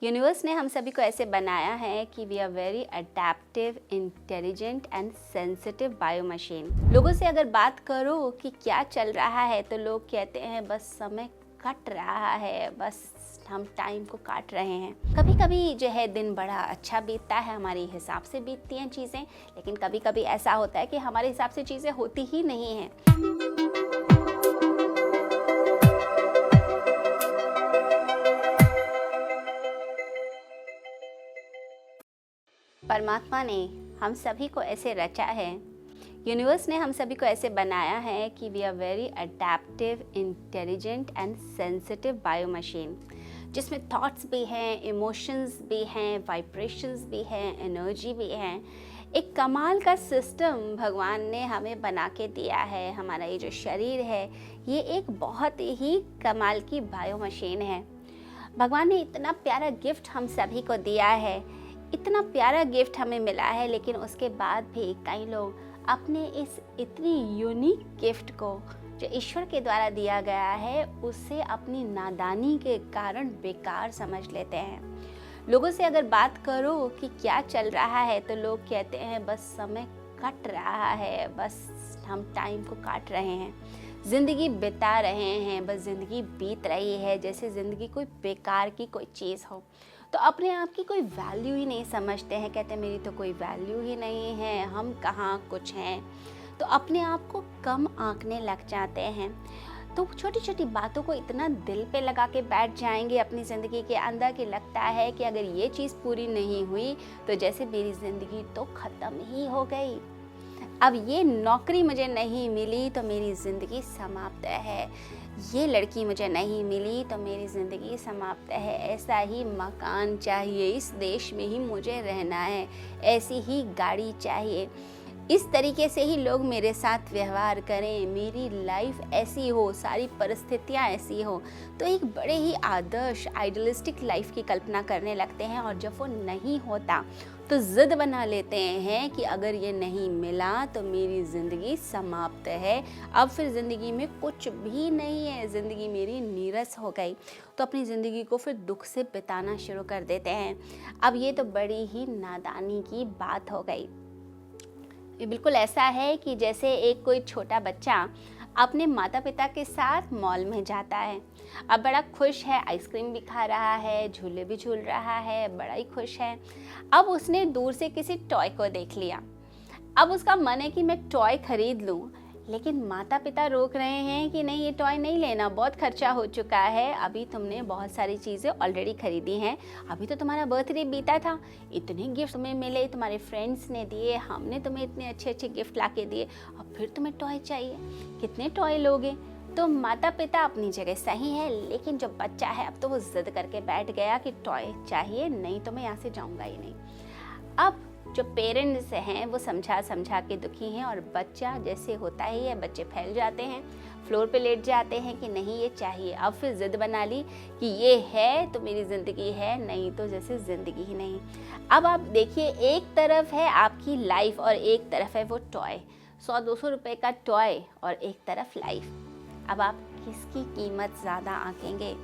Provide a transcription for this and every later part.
Universe ने हम सभी को ऐसे बनाया है कि we are very adaptive, intelligent and sensitive bio machine. लोगों से अगर बात करो कि क्या चल रहा है तो लोग कहते हैं बस समय कट रहा है, बस हम टाइम को काट रहे हैं। कभी कभी जो है दिन बड़ा अच्छा बीतता है, हमारे हिसाब से बीतती हैं चीज़ें, लेकिन कभी कभी ऐसा होता है कि हमारे हिसाब से चीज़ें होती ही नहीं हैं। परमात्मा ने हम सभी को ऐसे रचा है, यूनिवर्स ने हम सभी को ऐसे बनाया है कि we are very adaptive, intelligent and sensitive bio machine, जिसमें थॉट्स भी हैं, इमोशंस भी हैं, वाइब्रेशंस भी हैं, एनर्जी भी हैं। एक कमाल का सिस्टम भगवान ने हमें बना के दिया है। हमारा ये जो शरीर है ये एक बहुत ही कमाल की बायो मशीन है। भगवान ने इतना प्यारा गिफ्ट हम सभी को दिया है, इतना प्यारा गिफ्ट हमें मिला है, लेकिन उसके बाद भी कई लोग अपने इस इतनी यूनिक गिफ्ट को जो ईश्वर के द्वारा दिया गया है उसे अपनी नादानी के कारण बेकार समझ लेते हैं। लोगों से अगर बात करो कि क्या चल रहा है तो लोग कहते हैं बस समय कट रहा है, बस हम टाइम को काट रहे हैं, ज़िंदगी बिता रहे हैं, बस ज़िंदगी बीत रही है, जैसे ज़िंदगी कोई बेकार की कोई चीज़ हो। तो अपने आप की कोई वैल्यू ही नहीं समझते हैं, कहते हैं मेरी तो कोई वैल्यू ही नहीं है, हम कहाँ कुछ हैं। तो अपने आप को कम आंकने लग जाते हैं। तो छोटी छोटी बातों को इतना दिल पे लगा के बैठ जाएंगे अपनी ज़िंदगी के अंदर कि लगता है कि अगर ये चीज़ पूरी नहीं हुई तो जैसे मेरी ज़िंदगी तो ख़त्म ही हो गई। अब ये नौकरी मुझे नहीं मिली तो मेरी ज़िंदगी समाप्त है, ये लड़की मुझे नहीं मिली तो मेरी ज़िंदगी समाप्त है, ऐसा ही मकान चाहिए, इस देश में ही मुझे रहना है, ऐसी ही गाड़ी चाहिए, इस तरीके से ही लोग मेरे साथ व्यवहार करें, मेरी लाइफ ऐसी हो, सारी परिस्थितियाँ ऐसी हो। तो एक बड़े ही आदर्श आइडियलिस्टिक लाइफ की कल्पना करने लगते हैं, और जब वो नहीं होता तो ज़िद बना लेते हैं कि अगर ये नहीं मिला तो मेरी ज़िंदगी समाप्त है, अब फिर ज़िंदगी में कुछ भी नहीं है, ज़िंदगी मेरी नीरस हो गई। तो अपनी ज़िंदगी को फिर दुख से बिताना शुरू कर देते हैं। अब ये तो बड़ी ही नादानी की बात हो गई। ये बिल्कुल ऐसा है कि जैसे एक कोई छोटा बच्चा अपने माता पिता के साथ मॉल में जाता है, अब बड़ा खुश है, आइसक्रीम भी खा रहा है, झूले भी झूल रहा है, बड़ा ही खुश है। अब उसने दूर से किसी टॉय को देख लिया, अब उसका मन है कि मैं टॉय खरीद लूँ, लेकिन माता पिता रोक रहे हैं कि नहीं, ये टॉय नहीं लेना, बहुत खर्चा हो चुका है, अभी तुमने बहुत सारी चीज़ें ऑलरेडी खरीदी हैं, अभी तो तुम्हारा बर्थडे बीता था, इतने गिफ्ट तुम्हें मिले, तुम्हारे फ्रेंड्स ने दिए, हमने तुम्हें इतने अच्छे अच्छे गिफ्ट ला के दिए, अब फिर तुम्हें टॉय चाहिए, कितने टॉय लोगे। तो माता पिता अपनी जगह सही है, लेकिन जो बच्चा है अब तो वो जिद करके बैठ गया कि टॉय चाहिए, नहीं तो मैं यहाँ से जाऊँगा ही नहीं। अब जो पेरेंट्स हैं वो समझा समझा के दुखी हैं, और बच्चा जैसे होता ही है, बच्चे फैल जाते हैं, फ्लोर पे लेट जाते हैं कि नहीं ये चाहिए। अब फिर ज़िद बना ली कि ये है तो मेरी ज़िंदगी है, नहीं तो जैसे ज़िंदगी ही नहीं। अब आप देखिए, एक तरफ है आपकी लाइफ और एक तरफ है वो टॉय, 100-200 रुपये का टॉय, और एक तरफ लाइफ। अब आप किसकी कीमत ज़्यादा आंकेंगे,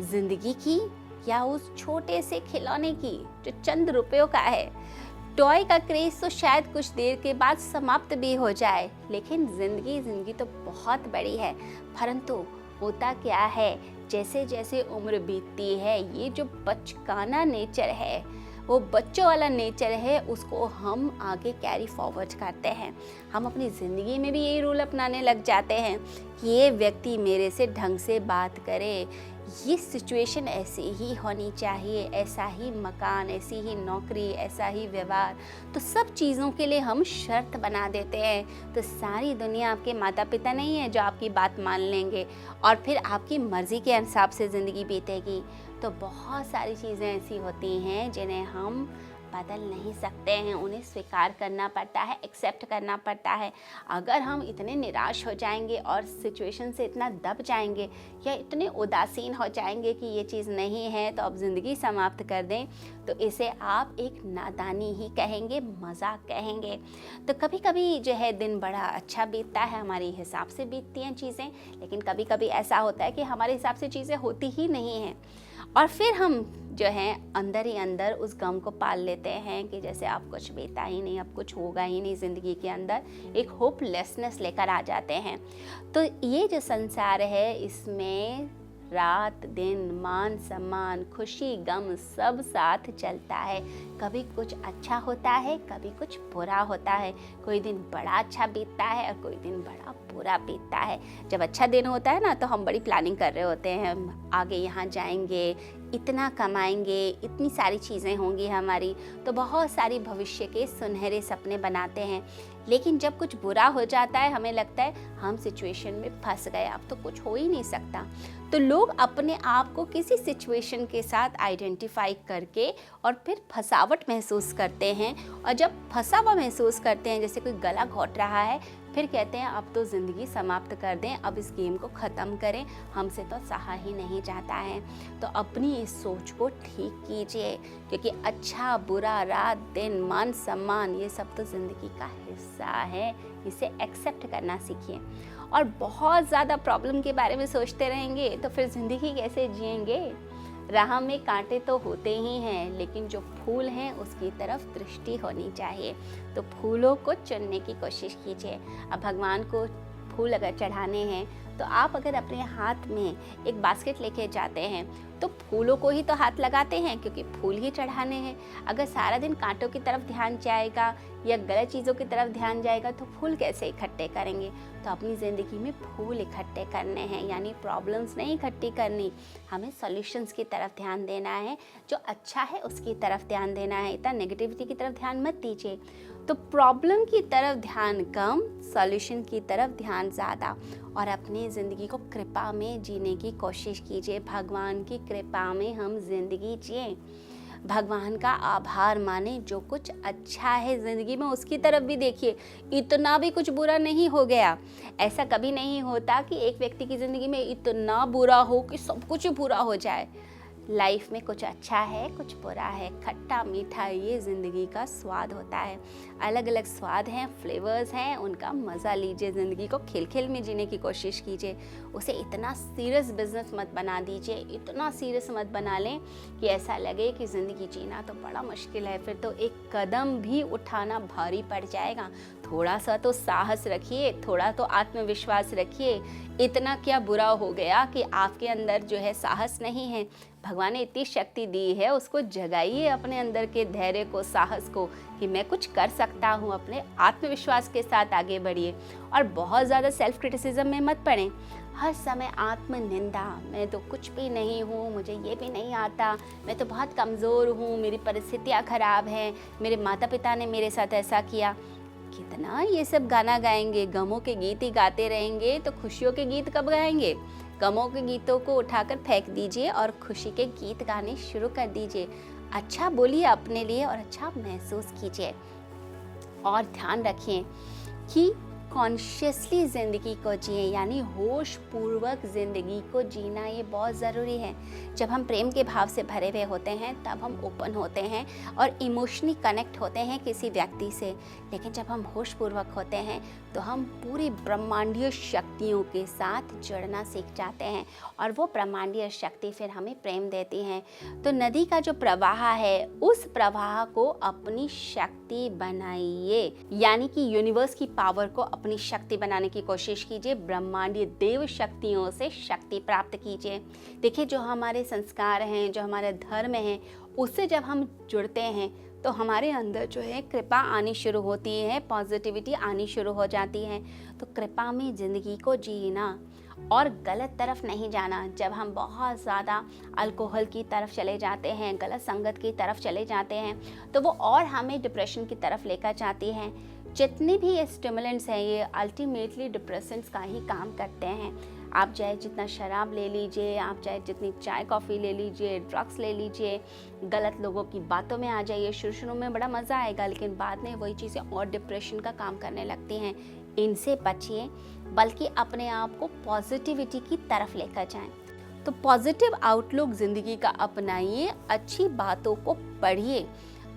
ज़िंदगी की या उस छोटे से खिलौने की जो चंद रुपयों का है। टॉय का क्रेज़ तो शायद कुछ देर के बाद समाप्त भी हो जाए, लेकिन ज़िंदगी तो बहुत बड़ी है। परंतु होता क्या है, जैसे जैसे उम्र बीतती है, ये जो बचकाना नेचर है, वो बच्चों वाला नेचर है, उसको हम आगे कैरी फॉरवर्ड करते हैं। हम अपनी ज़िंदगी में भी यही रूल अपनाने लग जाते हैं कि ये व्यक्ति मेरे से ढंग से बात करे, ये सिचुएशन ऐसी ही होनी चाहिए, ऐसा ही मकान, ऐसी ही नौकरी, ऐसा ही व्यवहार। तो सब चीज़ों के लिए हम शर्त बना देते हैं। तो सारी दुनिया आपके माता पिता नहीं है जो आपकी बात मान लेंगे और फिर आपकी मर्ज़ी के हिसाब से ज़िंदगी बीतेगी। तो बहुत सारी चीज़ें ऐसी होती हैं जिन्हें हम बदल नहीं सकते हैं, उन्हें स्वीकार करना पड़ता है, एक्सेप्ट करना पड़ता है। अगर हम इतने निराश हो जाएंगे और सिचुएशन से इतना दब जाएंगे या इतने उदासीन हो जाएंगे कि ये चीज़ नहीं है तो अब ज़िंदगी समाप्त कर दें, तो इसे आप एक नादानी ही कहेंगे, मजाक कहेंगे। तो कभी कभी जो है दिन बड़ा अच्छा बीतता है, हमारे हिसाब से बीतती हैं चीज़ें, लेकिन कभी कभी ऐसा होता है कि हमारे हिसाब से चीज़ें होती ही नहीं हैं और फिर हम जो है अंदर ही अंदर उस गम को पाल लेते हैं कि जैसे अब कुछ बीता ही नहीं, अब कुछ होगा ही नहीं ज़िंदगी के अंदर, एक होपलेसनेस लेकर आ जाते हैं। तो ये जो संसार है इसमें रात दिन मान सम्मान खुशी गम सब साथ चलता है। कभी कुछ अच्छा होता है, कभी कुछ बुरा होता है। कोई दिन बड़ा अच्छा बीतता है और कोई दिन बड़ा बुरा बीतता है। जब अच्छा दिन होता है ना तो हम बड़ी प्लानिंग कर रहे होते हैं, हम आगे यहाँ जाएंगे, इतना कमाएंगे, इतनी सारी चीज़ें होंगी हमारी, तो बहुत सारी भविष्य के सुनहरे सपने बनाते हैं। लेकिन जब कुछ बुरा हो जाता है हमें लगता है हम सिचुएशन में फंस गए, अब तो कुछ हो ही नहीं सकता। तो लोग अपने आप को किसी सिचुएशन के साथ आइडेंटिफाई करके और फिर फंसावट महसूस करते हैं, और जब फंसा हुआ महसूस करते हैं, जैसे कोई गला घोट रहा है, फिर कहते हैं अब तो ज़िंदगी समाप्त कर दें, अब इस गेम को ख़त्म करें, हमसे तो सहा ही नहीं जाता है। तो अपनी इस सोच को ठीक कीजिए, क्योंकि अच्छा बुरा रात दिन मान सम्मान ये सब तो ज़िंदगी का हिस्सा है, इसे एक्सेप्ट करना सीखिए। और बहुत ज़्यादा प्रॉब्लम के बारे में सोचते रहेंगे तो फिर ज़िंदगी कैसे जिएंगे। राह में कांटे तो होते ही हैं, लेकिन जो फूल हैं उसकी तरफ दृष्टि होनी चाहिए। तो फूलों को चुनने की कोशिश कीजिए। अब भगवान को फूल अगर चढ़ाने हैं तो आप अगर अपने हाथ में एक बास्केट लेके जाते हैं तो फूलों को ही तो हाथ लगाते हैं, क्योंकि फूल ही चढ़ाने हैं। अगर सारा दिन कांटों की तरफ ध्यान जाएगा या गलत चीज़ों की तरफ ध्यान जाएगा तो फूल कैसे इकट्ठे करेंगे। तो अपनी ज़िंदगी में फूल इकट्ठे करने हैं, यानी प्रॉब्लम्स नहीं इकट्ठी करनी, हमें सॉल्यूशंस की तरफ ध्यान देना है। जो अच्छा है उसकी तरफ ध्यान देना है, इतना नेगेटिविटी की तरफ ध्यान मत दीजिए। तो प्रॉब्लम की तरफ ध्यान कम, सॉल्यूशन की तरफ ध्यान ज़्यादा, और अपनी ज़िंदगी को कृपा में जीने की कोशिश कीजिए। भगवान की कृपा में हम ज़िंदगी जिए, भगवान का आभार माने। जो कुछ अच्छा है ज़िंदगी में उसकी तरफ भी देखिए, इतना भी कुछ बुरा नहीं हो गया। ऐसा कभी नहीं होता कि एक व्यक्ति की ज़िंदगी में इतना बुरा हो कि सब कुछ बुरा हो जाए। लाइफ में कुछ अच्छा है कुछ बुरा है, खट्टा मीठा, ये ज़िंदगी का स्वाद होता है। अलग अलग स्वाद हैं, फ्लेवर्स हैं, उनका मज़ा लीजिए। ज़िंदगी को खिल खिल में जीने की कोशिश कीजिए। उसे इतना सीरियस बिजनेस मत बना दीजिए, इतना सीरियस मत बना लें कि ऐसा लगे कि ज़िंदगी जीना तो बड़ा मुश्किल है, फिर तो एक कदम भी उठाना भारी पड़ जाएगा। थोड़ा सा तो साहस रखिए, थोड़ा तो आत्मविश्वास रखिए। इतना क्या बुरा हो गया कि आपके अंदर जो है साहस नहीं है। भगवान ने इतनी शक्ति दी है, उसको जगाइए अपने अंदर के धैर्य को, साहस को, कि मैं कुछ कर सकता हूँ। अपने आत्मविश्वास के साथ आगे बढ़िए और बहुत ज़्यादा सेल्फ क्रिटिसिज्म में मत पड़ें। हर समय आत्मनिंदा, मैं तो कुछ भी नहीं हूँ, मुझे ये भी नहीं आता, मैं तो बहुत कमज़ोर हूँ, मेरी परिस्थितियाँ ख़राब हैं, मेरे माता पिता ने मेरे साथ ऐसा किया। कितना ये सब गाना गाएंगे, गमों के गीत ही गाते रहेंगे तो खुशियों के गीत कब गाएंगे। गमों के गीतों को उठाकर फेंक दीजिए और खुशी के गीत गाने शुरू कर दीजिए। अच्छा बोलिए अपने लिए और अच्छा महसूस कीजिए। और ध्यान रखें कि कॉन्शियसली ज़िंदगी को जिए, यानी होश पूर्वक ज़िंदगी को जीना, ये बहुत ज़रूरी है। जब हम प्रेम के भाव से भरे हुए होते हैं तब हम ओपन होते हैं और इमोशनली कनेक्ट होते हैं किसी व्यक्ति से। लेकिन जब हम होश पूर्वक होते हैं तो हम पूरी ब्रह्मांडीय शक्तियों के साथ जुड़ना सीख जाते हैं और वो ब्रह्मांडीय शक्ति फिर हमें प्रेम देती हैं। तो नदी का जो प्रवाह है उस प्रवाह को अपनी शक्ति बनाइए, यानी कि यूनिवर्स की पावर को अपनी शक्ति बनाने की कोशिश कीजिए। ब्रह्मांडीय देव शक्तियों से शक्ति प्राप्त कीजिए। देखिए, जो हमारे संस्कार हैं, जो हमारे धर्म हैं, उससे जब हम जुड़ते हैं तो हमारे अंदर जो है कृपा आनी शुरू होती है, पॉजिटिविटी आनी शुरू हो जाती है। तो कृपा में ज़िंदगी को जीना और गलत तरफ नहीं जाना। जब हम बहुत ज़्यादा अल्कोहल की तरफ चले जाते हैं, गलत संगत की तरफ चले जाते हैं, तो वो और हमें डिप्रेशन की तरफ लेकर जाती हैं। जितने भी ये स्टिमुलेंट्स हैं ये अल्टीमेटली डिप्रेसेंट्स का ही काम करते हैं। आप चाहे जितना शराब ले लीजिए, आप चाहे जितनी चाय कॉफ़ी ले लीजिए, ड्रग्स ले लीजिए, गलत लोगों की बातों में आ जाइए। शुरू में बड़ा मज़ा आएगा, लेकिन बाद में वही चीज़ें और डिप्रेशन का काम करने लगती हैं। इनसे बचिए, बल्कि अपने आप को पॉजिटिविटी की तरफ लेकर जाएं। तो पॉजिटिव आउटलुक ज़िंदगी का अपनाइए, अच्छी बातों को पढ़िए,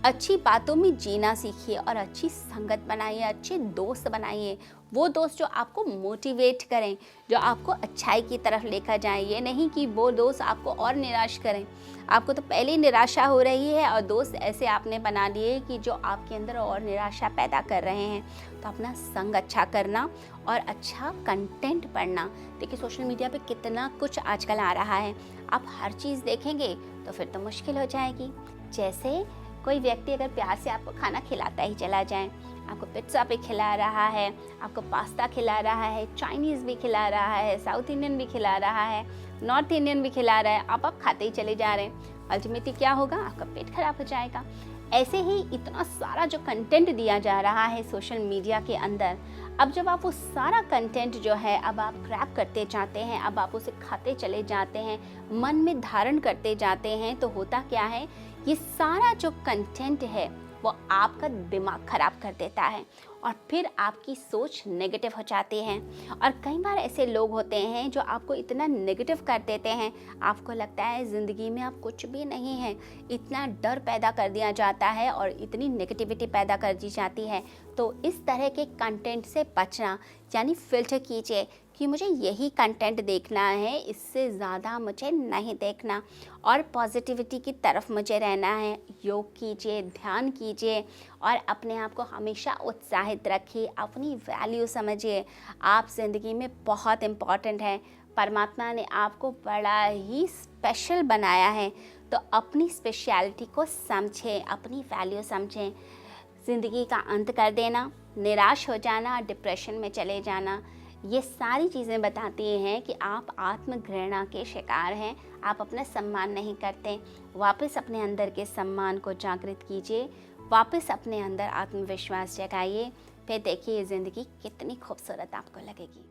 अच्छी बातों में जीना सीखिए और अच्छी संगत बनाइए, अच्छे दोस्त बनाइए। वो दोस्त जो आपको मोटिवेट करें, जो आपको अच्छाई की तरफ लेकर जाएं। ये नहीं कि वो दोस्त आपको और निराश करें। आपको तो पहले ही निराशा हो रही है और दोस्त ऐसे आपने बना लिए कि जो आपके अंदर और निराशा पैदा कर रहे हैं। तो अपना संग अच्छा करना और अच्छा कंटेंट पढ़ना। देखिए सोशल मीडिया पे कितना कुछ आजकल आ रहा है, आप हर चीज़ देखेंगे तो फिर तो मुश्किल हो जाएगी। जैसे कोई व्यक्ति अगर प्यार से आपको खाना खिलाता ही चला जाए, आपको पिज़्ज़ा भी खिला रहा है, आपको पास्ता खिला रहा है, चाइनीज़ भी खिला रहा है, साउथ इंडियन भी खिला रहा है, नॉर्थ इंडियन भी खिला रहा है, आप खाते ही चले जा रहे हैं, अल्टीमेटली क्या होगा, आपका पेट खराब हो जाएगा। ऐसे ही इतना सारा जो कंटेंट दिया जा रहा है सोशल मीडिया के अंदर, अब जब आप वो सारा कंटेंट जो है अब आप ग्रैब करते जाते हैं, अब आप उसे खाते चले जाते हैं, मन में धारण करते जाते हैं, तो होता क्या है, ये सारा जो कंटेंट है वो आपका दिमाग खराब कर देता है और फिर आपकी सोच नेगेटिव हो जाती है। और कई बार ऐसे लोग होते हैं जो आपको इतना नेगेटिव कर देते हैं, आपको लगता है ज़िंदगी में आप कुछ भी नहीं है, इतना डर पैदा कर दिया जाता है और इतनी नेगेटिविटी पैदा कर दी जाती है। तो इस तरह के कंटेंट से बचना, यानी फ़िल्टर कीजिए कि मुझे यही कंटेंट देखना है, इससे ज़्यादा मुझे नहीं देखना और पॉजिटिविटी की तरफ मुझे रहना है। योग कीजिए, ध्यान कीजिए और अपने आप को हमेशा उत्साहित रखिए, अपनी वैल्यू समझिए। आप ज़िंदगी में बहुत इम्पॉर्टेंट हैं, परमात्मा ने आपको बड़ा ही स्पेशल बनाया है, तो अपनी स्पेशलिटी को समझें, अपनी वैल्यू समझें। ज़िंदगी का अंत कर देना, निराश हो जाना, डिप्रेशन में चले जाना, ये सारी चीज़ें बताती हैं कि आप आत्मघृणा के शिकार हैं, आप अपना सम्मान नहीं करते। वापस अपने अंदर के सम्मान को जागृत कीजिए, वापस अपने अंदर आत्मविश्वास जगाइए, फिर देखिए ज़िंदगी कितनी खूबसूरत आपको लगेगी।